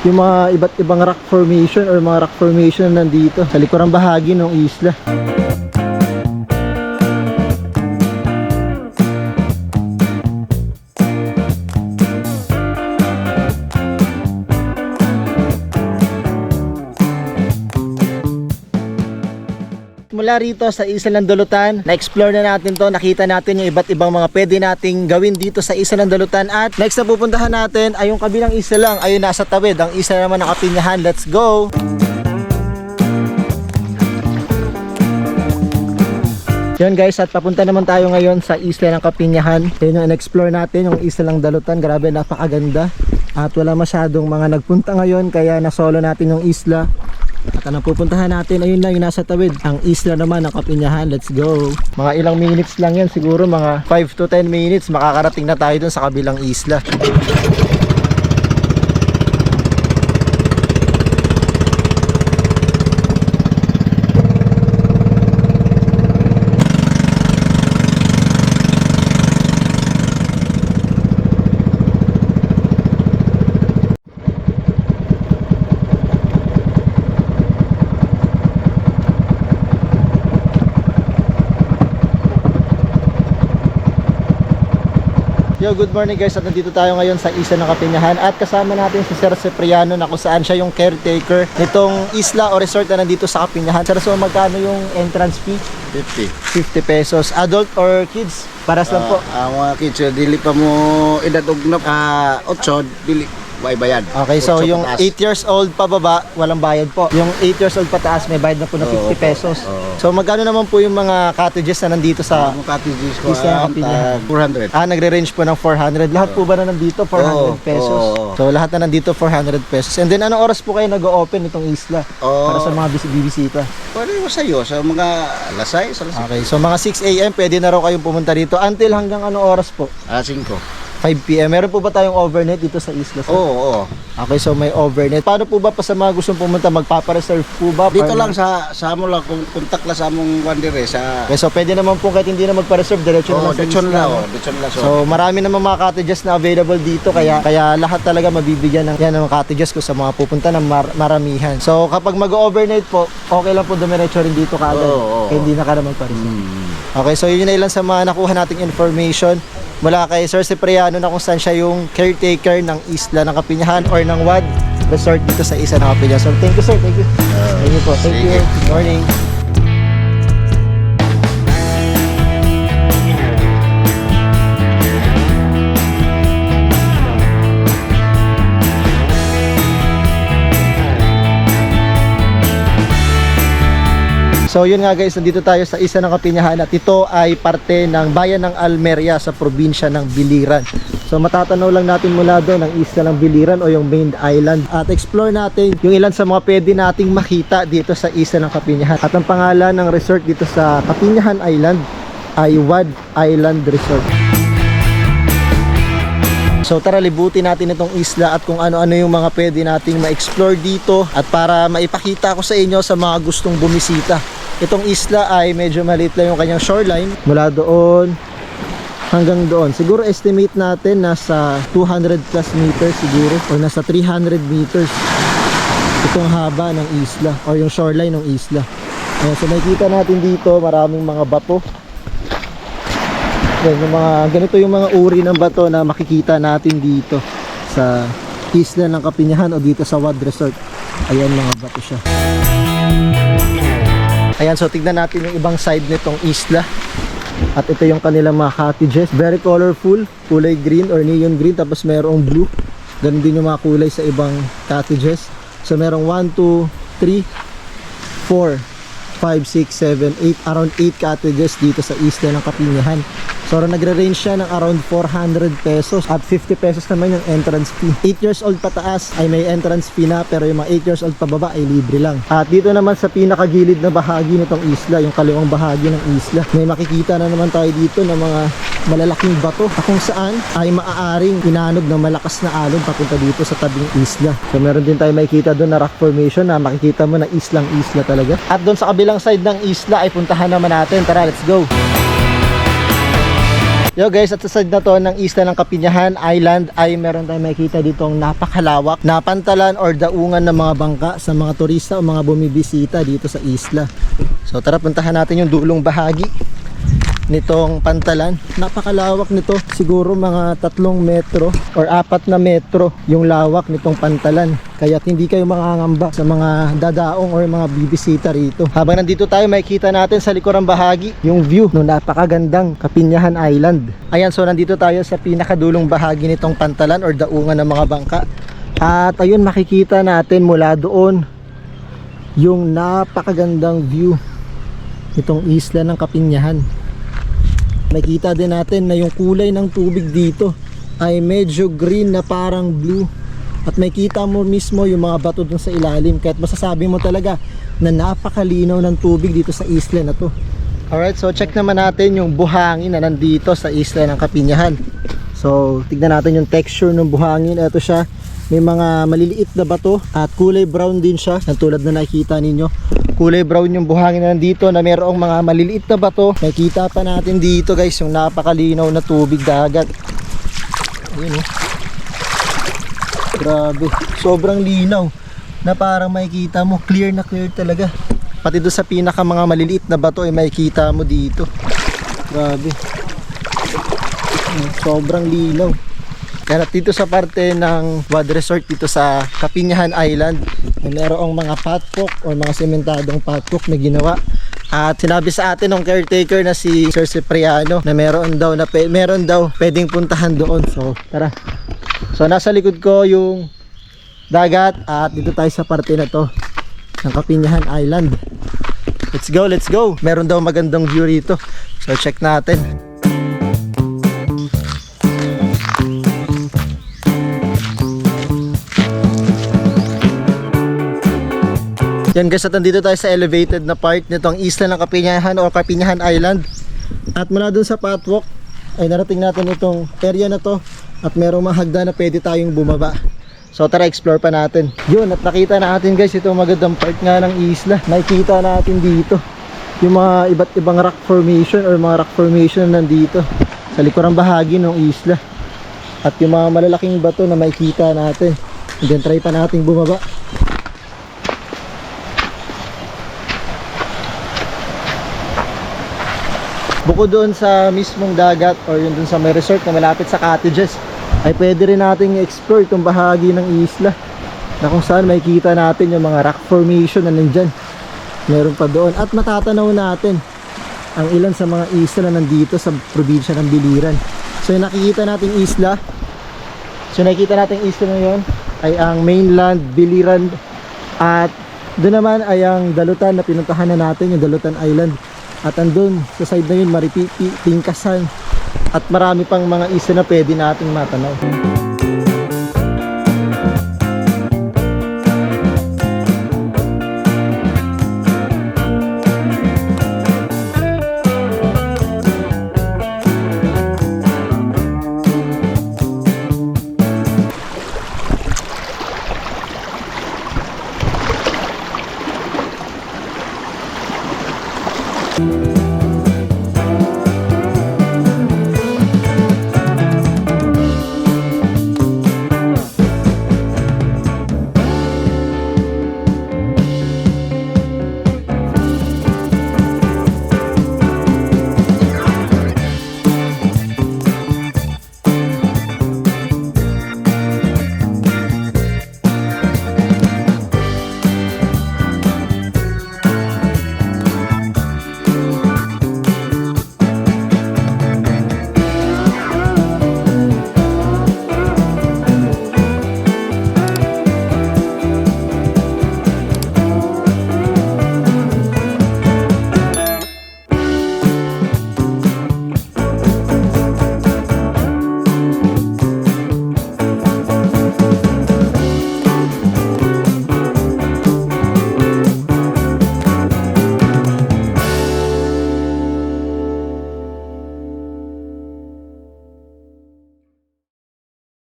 yung mga iba't ibang rock formation or mga rock formation na nandito sa likurang bahagi ng isla. Mula rito sa Isla ng Dulutan, na-explore na natin to, nakita natin yung iba't ibang mga pwede nating gawin dito sa Isla ng Dulutan. At next na pupuntahan natin ay yung kabilang isla lang, ayun nasa tawid, ang isla naman ng Kapinyahan. Let's go! Yun guys, at papunta naman tayo ngayon sa isla ng Kapinyahan. Yun yung in-explore natin, yung Isla ng Dulutan. Grabe, napakaganda. At wala masyadong mga nagpunta ngayon, kaya na-solo natin yung isla. At ang pupuntahan natin, ayun lang yung nasa tawid, ang isla naman ng Kapinyahan. Let's go. Mga ilang minutes lang yan, siguro mga 5 to 10 minutes makakarating na tayo dun sa kabilang isla. Yo, good morning guys, at nandito tayo ngayon sa Isla ng Kapinyahan at kasama natin si Sir Cipriano na kung saan siya yung caretaker nitong isla o resort na nandito sa Kapinyahan. Sir, so magkano yung entrance fee? 50 pesos. Adult or kids? Paras lang po. Ang mga kids, dili pa mo idadugnog 8, dili may bayad. Okay, so 8 yung pataas. 8 years old pababa, walang bayad po. Yung 8 years old pataas, may bayad na po na 50 pesos. So magkano naman po yung mga cottages na nandito sa Ang cottages ko Isla ng Kapinyahan? 400. nagre-range po ng 400. Lahat po ba na nandito 400 pesos? oo. So lahat na nandito 400 pesos. And then anong oras po kayo nag-o-open itong isla para sa mga bibisita? Pwede mo sa'yo, sa mga lasay, sa lasay. Okay, so mga 6 AM pwede na raw kayong pumunta dito. Until hanggang anong oras po? 5. 5 PM. Meron po ba tayong overnight dito sa isla? Sir? Oo. Okay, so may overnight. Paano po ba pa sa mga gustong pumunta? Magpapareserve po ba? Dito lang sa amo lang, kung kontak lang sa among wandere sa... Okay, so pwede naman po kahit hindi na magpa-reserve, diretso na lang sa Dechon isla. lang, no? Dechon lang. So marami naman mga cottages na available dito, kaya lahat talaga mabibigyan ng yan ng cottages ko sa mga pupunta ng maramihan. So kapag mag-overnight po, okay lang po dumiretso rin dito kaagad. Kaya hindi na ka naman pa-reserve. Okay, so yun na ilan sa mga nakuha nating information mula kay Sir Cipriano na kung saan siya yung caretaker ng Isla ng Kapinyahan or ng WAD Resort dito sa Isla ng Kapinyahan. So thank you sir, thank you. Thank you po, thank you. sige. Good morning. So yun nga guys, nandito tayo sa Isla ng Kapinyahan at ito ay parte ng bayan ng Almeria sa probinsya ng Biliran. So matatanaw lang natin mula doon ang Isla ng Biliran o yung main island at explore natin yung ilan sa mga pwede nating makita dito sa Isla ng Kapinyahan. At ang pangalan ng resort dito sa Kapinyahan Island ay WAD Island Resort. So tara, libutin natin itong isla at kung ano-ano yung mga pwede nating ma-explore dito at para maipakita ko sa inyo sa mga gustong bumisita. Itong isla ay medyo maliit lang yung kanyang shoreline mula doon hanggang doon. Siguro estimate natin nasa 200 plus meters siguro o nasa 300 meters itong haba ng isla o yung shoreline ng isla. Ayan, so makikita natin dito maraming mga bato. Ayan, yung mga, ganito yung mga uri ng bato na makikita natin dito sa Isla ng Kapinyahan o dito sa WAD Resort. Ayan, mga bato siya. Ayan, so tignan natin yung ibang side nitong isla. At ito yung kanilang mga cottages. Very colorful, kulay green or neon green, tapos merong blue. Ganun din yung mga kulay sa ibang cottages. So merong 1, 2, 3, 4, 5, 6, 7, 8, around 8 cottages dito sa Isla ng Kapinyahan. So nagre-range siya ng around 400 pesos at 50 pesos naman yung entrance fee. 8 years old pataas ay may entrance fee na, pero yung mga 8 years old pababa ay libre lang. At dito naman sa pinakagilid na bahagi nitong isla, yung kaliwang bahagi ng isla, may makikita na naman tayo dito ng mga malalaking bato na kung saan ay maaaring inanog ng malakas na alon papunta dito sa tabing isla. So meron din tayo makikita doon na rock formation na makikita mo na islang isla talaga. At doon sa kabilang side ng isla ay puntahan naman natin. Tara, let's go! Yo guys, at sa side na to ng isla ng Kapinyahan Island ay meron tayong makikita ditong napakalawak na pantalan or daungan ng mga bangka sa mga turista o mga bumibisita dito sa isla. So tara, puntahan natin yung dulong bahagi nitong pantalan. Napakalawak nito, siguro mga 3 metro or 4 na metro yung lawak nitong pantalan, kaya hindi kayo makangamba sa mga dadaong or mga bibisita rito. Habang nandito tayo, makikita natin sa likurang bahagi yung view ng napakagandang Kapinyahan Island. Ayan, so nandito tayo sa pinakadulong bahagi nitong pantalan or daungan ng mga bangka, at ayun, makikita natin mula doon yung napakagandang view nitong isla ng Kapinyahan. Makita din natin na yung kulay ng tubig dito ay medyo green na parang blue, at makita mo mismo yung mga bato dun sa ilalim, kahit masasabi mo talaga na napakalinaw ng tubig dito sa isla na to. Alright, so check naman natin yung buhangin na nandito sa isla ng Kapinyahan. So tignan natin yung texture ng buhangin. Ito siya, may mga maliliit na bato at kulay brown din siya, tulad na nakikita ninyo. Kulay brown yung buhangin na nandito na mayroong mga maliliit na bato. Nakikita pa natin dito guys yung napakalinaw na tubig dagat. Ayun, oh. Grabe, sobrang linaw na parang makikita mo, clear na clear talaga. Pati doon sa pinaka mga maliliit na bato ay makikita mo dito. Grabe, sobrang linaw. Kaya dito sa parte ng Wad Resort dito sa Kapinyahan Island, mayroong mga patwalk o mga sementadong patwalk na ginawa. At sinabi sa atin ng caretaker na si Sir Cipriano na meron daw pwedeng puntahan doon. So tara. So nasa likod ko yung dagat, at dito tayo sa parte na to ng Kapinyahan Island. Let's go, let's go. Meron daw magandang view rito. So check natin. Yan guys, at nandito tayo sa elevated na part nitong isla ng Kapinyahan o Kapinyahan Island. At mula dun sa patwalk ay narating natin itong area na to, at merong mga hagdan na pwede tayong bumaba. So tara, explore pa natin. Yun, at nakita natin guys itong magandang part nga ng isla. Nakikita natin dito yung mga iba't ibang rock formation or mga rock formation nandito sa likurang bahagi ng isla, at yung mga malalaking bato na makikita natin. And then try pa nating bumaba. Bukod doon sa mismong dagat or yun doon sa may resort na malapit sa cottages, ay pwede rin nating i-explore itong bahagi ng isla na kung saan makikita natin yung mga rock formation na nandyan. Meron pa doon, at matatanaw natin ang ilan sa mga isla na nandito sa probinsya ng Biliran. So yung nakikita nating isla, na yun ay ang mainland Biliran, at doon naman ay ang dalutan na pinuntahan na natin, yung Dalutan Island. At andun sa side na yun, Maripipi, Tingkasan, at marami pang mga isla na pwede nating matanaw.